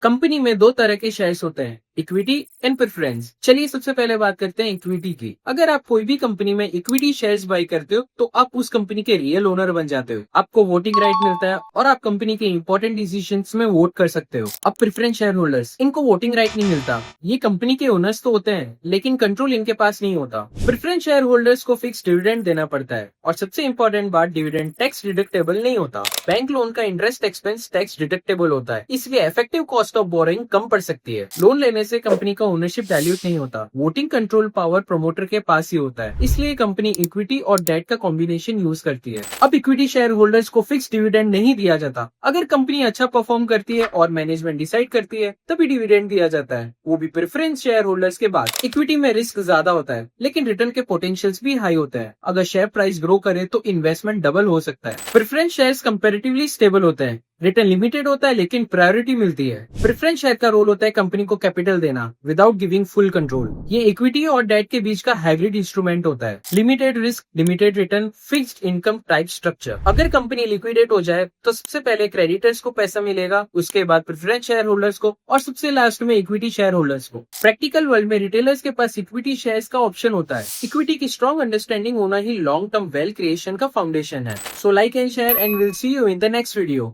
Company में दो तरह के शेयर्स होते हैं, इक्विटी एंड प्रेफरेंस। चलिए सबसे पहले बात करते हैं इक्विटी की। अगर आप कोई भी कंपनी में इक्विटी शेयर्स बाय करते हो तो आप उस कंपनी के रियल ओनर बन जाते हो। आपको वोटिंग राइट मिलता है और आप कंपनी के इंपॉर्टेंट डिसीजंस में वोट कर सकते हो। अब प्रेफरेंस शेयर होल्डर्स, इनको वोटिंग राइट नहीं मिलता। ये कंपनी के ओनर्स तो होते हैं लेकिन कंट्रोल इनके पास नहीं होता। प्रेफरेंस शेयर होल्डर्स को फिक्स डिविडेंड देना पड़ता है और सबसे इंपॉर्टेंट बात, डिविडेंड टैक्स डिडक्टेबल नहीं होता। बैंक लोन का इंटरेस्ट एक्सपेंस टैक्स डिडक्टेबल होता है, इसलिए इफेक्टिव कॉस्ट ऑफ बोरोइंग कम पड़ सकती है। लोन लेने से कंपनी का ओनरशिप डाइल्यूट नहीं होता। वोटिंग कंट्रोल पावर प्रमोटर के पास ही होता है, इसलिए कंपनी इक्विटी और डेट का कॉम्बिनेशन यूज करती है। अब इक्विटी शेयर होल्डर्स को फिक्स डिविडेंड नहीं दिया जाता। अगर कंपनी अच्छा परफॉर्म करती है और मैनेजमेंट डिसाइड करती है तभी डिविडेंड दिया जाता है, वो भी प्रेफरेंस शेयर होल्डर्स के बाद। इक्विटी में रिस्क ज्यादा होता है लेकिन रिटर्न के पोटेंशियल्स भी हाई होते हैं। अगर शेयर प्राइस ग्रो करे तो इन्वेस्टमेंट डबल हो सकता है। प्रेफरेंस शेयर्स कंपैरेटिवली स्टेबल होते हैं, रिटर्न लिमिटेड होता है लेकिन प्रायोरिटी मिलती है। प्रेफरेंस शेयर का रोल होता है कंपनी को कैपिटल देना विदाउट गिविंग फुल कंट्रोल। ये इक्विटी और डेट के बीच का हाइब्रिड इंस्ट्रूमेंट होता है। Limited risk, limited return, fixed income type structure. अगर कंपनी लिक्विडेट हो जाए तो सबसे पहले क्रेडिटर्स को पैसा मिलेगा, उसके बाद प्रेफरेंस शेयर होल्डर्स को और सबसे लास्ट में इक्विटी शेयर होल्डर्स को। प्रैक्टिकल वर्ल्ड में रिटेलर्स के पास इक्विटी शेयर्स का ऑप्शन होता है। इक्विटी की स्ट्रॉन्ग अंडरस्टैंडिंग होना ही लॉन्ग टर्म वेल्थ क्रिएशन का फाउंडेशन है। So like and share and will see you in the next video.